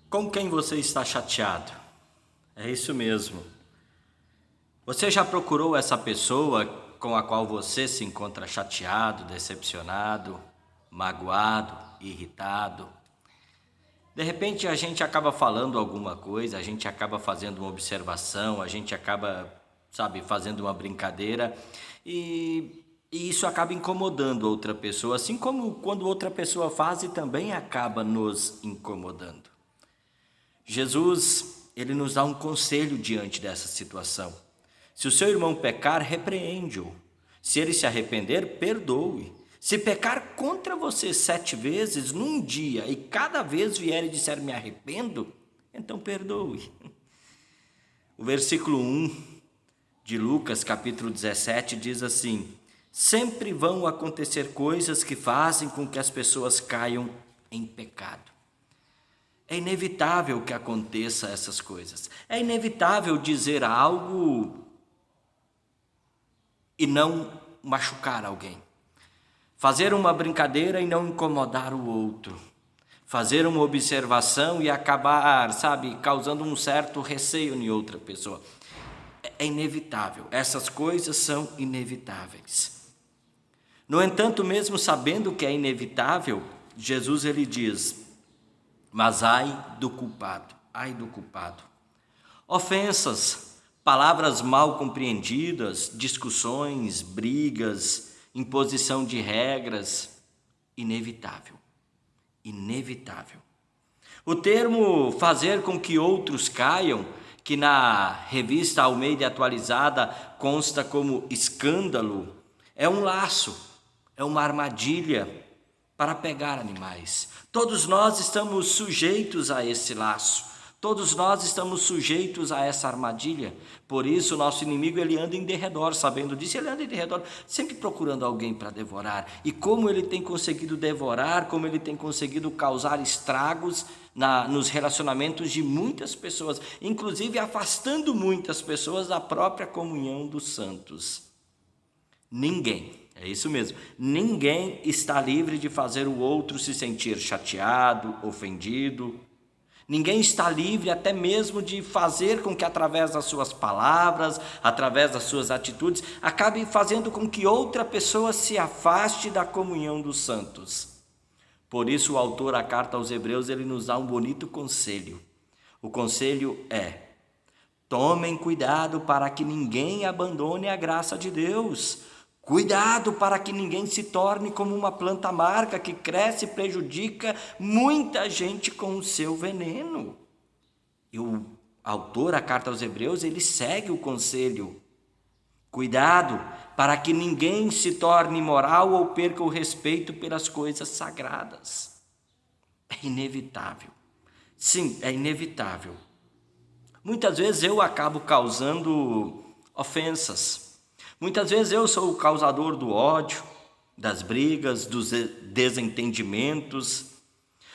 Com quem você está chateado? É isso mesmo. Você já procurou essa pessoa com a qual você se encontra chateado, decepcionado, magoado, irritado? De repente a gente acaba falando alguma coisa, a gente acaba fazendo uma observação, a gente acaba, fazendo uma brincadeira e isso acaba incomodando outra pessoa, assim como quando outra pessoa faz e também acaba nos incomodando. Jesus, ele nos dá um conselho diante dessa situação. Se o seu irmão pecar, repreende-o. Se ele se arrepender, perdoe. Se pecar contra você 7 vezes num dia e cada vez vier e disser me arrependo, então perdoe. O versículo 1 de Lucas, capítulo 17, diz assim: sempre vão acontecer coisas que fazem com que as pessoas caiam em pecado. É inevitável que aconteça essas coisas. É inevitável dizer algo e não machucar alguém. Fazer uma brincadeira e não incomodar o outro. Fazer uma observação e acabar, causando um certo receio em outra pessoa. É inevitável. Essas coisas são inevitáveis. No entanto, mesmo sabendo que é inevitável, Jesus ele diz: mas ai do culpado, ai do culpado. Ofensas, palavras mal compreendidas, discussões, brigas, imposição de regras, inevitável, inevitável. O termo fazer com que outros caiam, que na revista Almeida Atualizada consta como escândalo, é um laço, é uma armadilha para pegar animais. Todos nós estamos sujeitos a esse laço. Todos nós estamos sujeitos a essa armadilha. Por isso, o nosso inimigo ele anda em derredor, sabendo disso, ele anda em derredor, sempre procurando alguém para devorar. E como ele tem conseguido devorar, como ele tem conseguido causar estragos nos relacionamentos de muitas pessoas, inclusive afastando muitas pessoas da própria comunhão dos santos. Ninguém, é isso mesmo, ninguém está livre de fazer o outro se sentir chateado, ofendido. Ninguém está livre até mesmo de fazer com que através das suas palavras, através das suas atitudes, acabe fazendo com que outra pessoa se afaste da comunhão dos santos. Por isso o autor da carta aos Hebreus, ele nos dá um bonito conselho. O conselho é: tomem cuidado para que ninguém abandone a graça de Deus. Cuidado para que ninguém se torne como uma planta amarga que cresce e prejudica muita gente com o seu veneno. E o autor da carta aos Hebreus, ele segue o conselho. Cuidado para que ninguém se torne imoral ou perca o respeito pelas coisas sagradas. É inevitável. Sim, é inevitável. Muitas vezes eu acabo causando ofensas. Muitas vezes eu sou o causador do ódio, das brigas, dos desentendimentos.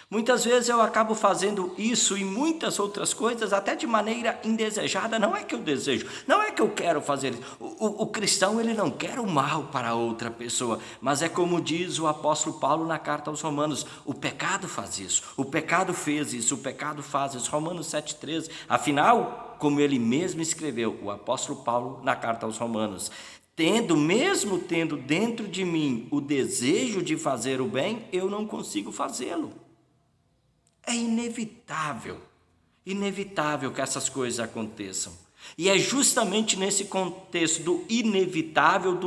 Muitas vezes eu acabo fazendo isso e muitas outras coisas até de maneira indesejada. Não é que eu desejo, não é que eu quero fazer isso. O cristão ele não quer o mal para outra pessoa, mas é como diz o apóstolo Paulo na carta aos Romanos: o pecado faz isso, o pecado fez isso, o pecado faz isso. Romanos 7,13. Afinal, como ele mesmo escreveu, o apóstolo Paulo na carta aos Romanos: mesmo tendo dentro de mim o desejo de fazer o bem, eu não consigo fazê-lo. É inevitável que essas coisas aconteçam. E é justamente nesse contexto do inevitável,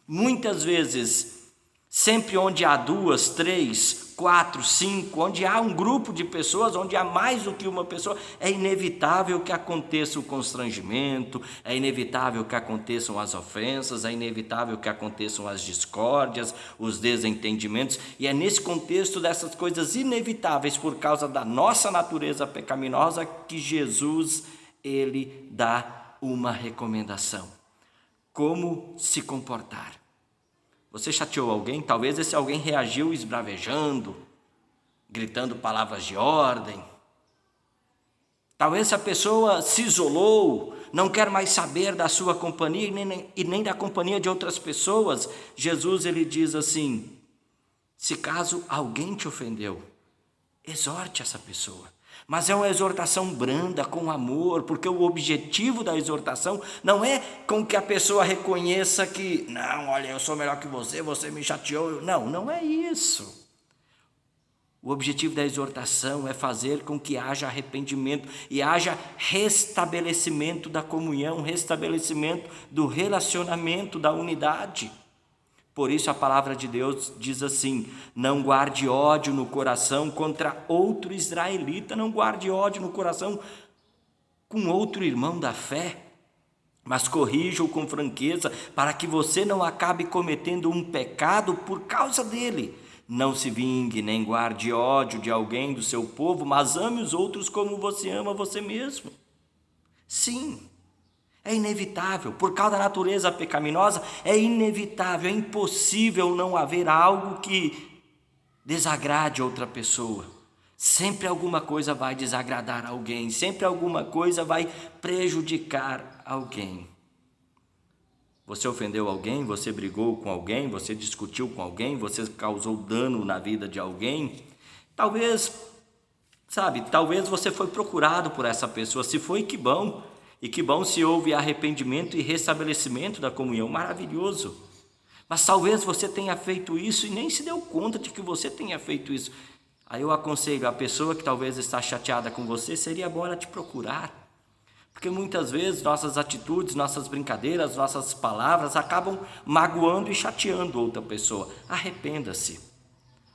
muitas vezes, sempre onde há 2, 3, 4, 5, onde há um grupo de pessoas, onde há mais do que uma pessoa, é inevitável que aconteça o constrangimento, é inevitável que aconteçam as ofensas, é inevitável que aconteçam as discórdias, os desentendimentos, e é nesse contexto dessas coisas inevitáveis, por causa da nossa natureza pecaminosa, que Jesus, ele dá uma recomendação: como se comportar. Você chateou alguém? Talvez esse alguém reagiu esbravejando, gritando palavras de ordem. Talvez essa pessoa se isolou, não quer mais saber da sua companhia e nem da companhia de outras pessoas. Jesus ele diz assim: se caso alguém te ofendeu, exorte essa pessoa. Mas é uma exortação branda, com amor, porque o objetivo da exortação não é com que a pessoa reconheça que, não, olha, eu sou melhor que você me chateou. Não, não é isso. O objetivo da exortação é fazer com que haja arrependimento e haja restabelecimento da comunhão, restabelecimento do relacionamento, da unidade. Por isso a palavra de Deus diz assim: não guarde ódio no coração contra outro israelita, não guarde ódio no coração com outro irmão da fé, mas corrija-o com franqueza, para que você não acabe cometendo um pecado por causa dele. Não se vingue, nem guarde ódio de alguém do seu povo, mas ame os outros como você ama você mesmo. Sim, é inevitável, por causa da natureza pecaminosa, é inevitável, é impossível não haver algo que desagrade outra pessoa. Sempre alguma coisa vai desagradar alguém, sempre alguma coisa vai prejudicar alguém. Você ofendeu alguém, você brigou com alguém, você discutiu com alguém, você causou dano na vida de alguém. Talvez você foi procurado por essa pessoa. Se foi, que bom. E que bom se houve arrependimento e restabelecimento da comunhão, maravilhoso. Mas talvez você tenha feito isso e nem se deu conta de que você tenha feito isso. Aí eu aconselho a pessoa que talvez está chateada com você, seria bom ela te procurar. Porque muitas vezes nossas atitudes, nossas brincadeiras, nossas palavras acabam magoando e chateando outra pessoa. Arrependa-se.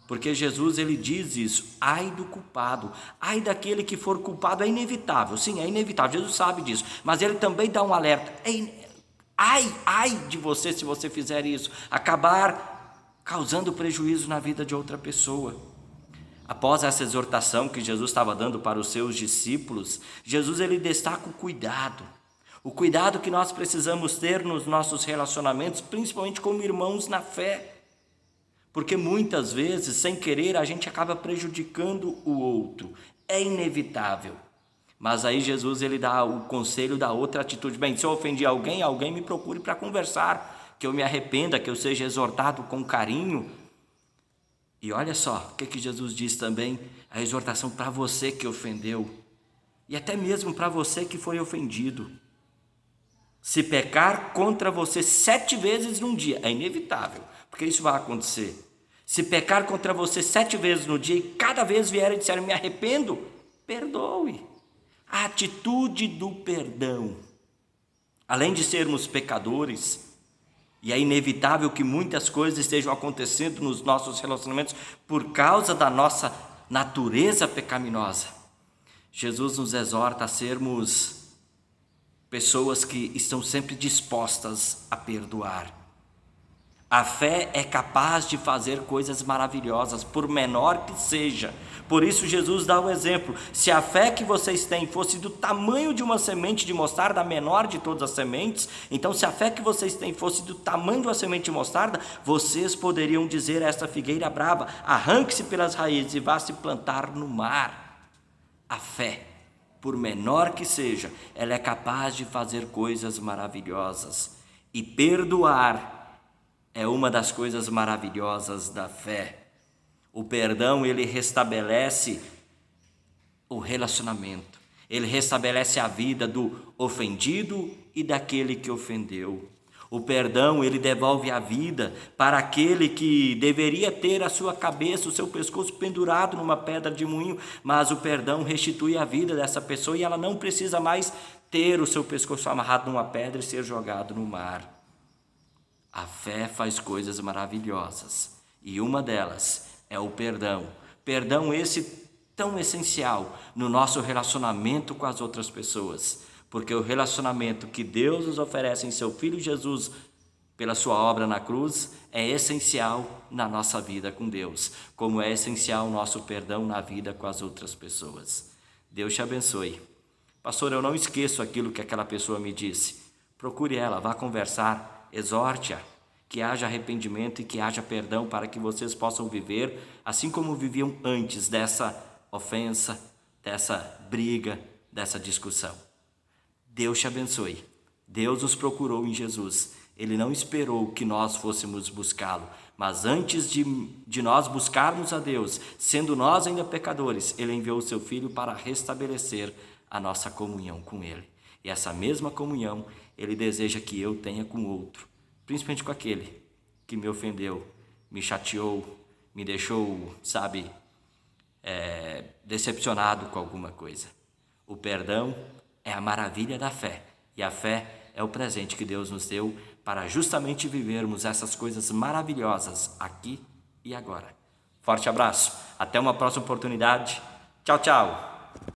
Porque Jesus, ele diz isso: ai do culpado, ai daquele que for culpado. É inevitável, sim, é inevitável, Jesus sabe disso, mas ele também dá um alerta: ai de você se você fizer isso, acabar causando prejuízo na vida de outra pessoa. Após essa exortação que Jesus estava dando para os seus discípulos, Jesus, ele destaca o cuidado que nós precisamos ter nos nossos relacionamentos, principalmente como irmãos na fé. Porque muitas vezes, sem querer, a gente acaba prejudicando o outro. É inevitável. Mas aí Jesus, ele dá o conselho da outra atitude. Bem, se eu ofendi alguém me procure para conversar, que eu me arrependa, que eu seja exortado com carinho. E olha só, o que Jesus diz também, a exortação para você que ofendeu. E até mesmo para você que foi ofendido. Se pecar contra você 7 vezes num dia, é inevitável, porque isso vai acontecer. Se pecar contra você 7 vezes no dia e cada vez vier e disser me arrependo, perdoe. A atitude do perdão. Além de sermos pecadores, e é inevitável que muitas coisas estejam acontecendo nos nossos relacionamentos por causa da nossa natureza pecaminosa, Jesus nos exorta a sermos pessoas que estão sempre dispostas a perdoar. A fé é capaz de fazer coisas maravilhosas, por menor que seja. Por isso Jesus dá o exemplo: se a fé que vocês têm fosse do tamanho de uma semente de mostarda, a menor de todas as sementes, então se a fé que vocês têm fosse do tamanho de uma semente de mostarda, vocês poderiam dizer a esta figueira brava: arranque-se pelas raízes e vá se plantar no mar. A fé, por menor que seja, ela é capaz de fazer coisas maravilhosas. E perdoar é uma das coisas maravilhosas da fé. O perdão, ele restabelece o relacionamento. Ele restabelece a vida do ofendido e daquele que ofendeu. O perdão, ele devolve a vida para aquele que deveria ter a sua cabeça, o seu pescoço pendurado numa pedra de moinho, mas o perdão restitui a vida dessa pessoa e ela não precisa mais ter o seu pescoço amarrado numa pedra e ser jogado no mar. A fé faz coisas maravilhosas e uma delas é o perdão. Perdão esse tão essencial no nosso relacionamento com as outras pessoas, porque o relacionamento que Deus nos oferece em seu Filho Jesus pela sua obra na cruz é essencial na nossa vida com Deus, como é essencial o nosso perdão na vida com as outras pessoas. Deus te abençoe. Pastor, eu não esqueço aquilo que aquela pessoa me disse. Procure ela, vá conversar. Exorte-a, que haja arrependimento e que haja perdão para que vocês possam viver assim como viviam antes dessa ofensa, dessa briga, dessa discussão. Deus te abençoe. Deus nos procurou em Jesus. Ele não esperou que nós fôssemos buscá-lo, Mas antes de nós buscarmos a Deus, sendo nós ainda pecadores, Ele enviou o Seu Filho para restabelecer a nossa comunhão com Ele. E essa mesma comunhão Ele deseja que eu tenha com o outro, principalmente com aquele que me ofendeu, me chateou, me deixou, decepcionado com alguma coisa. O perdão é a maravilha da fé, e a fé é o presente que Deus nos deu para justamente vivermos essas coisas maravilhosas aqui e agora. Forte abraço, até uma próxima oportunidade. Tchau, tchau.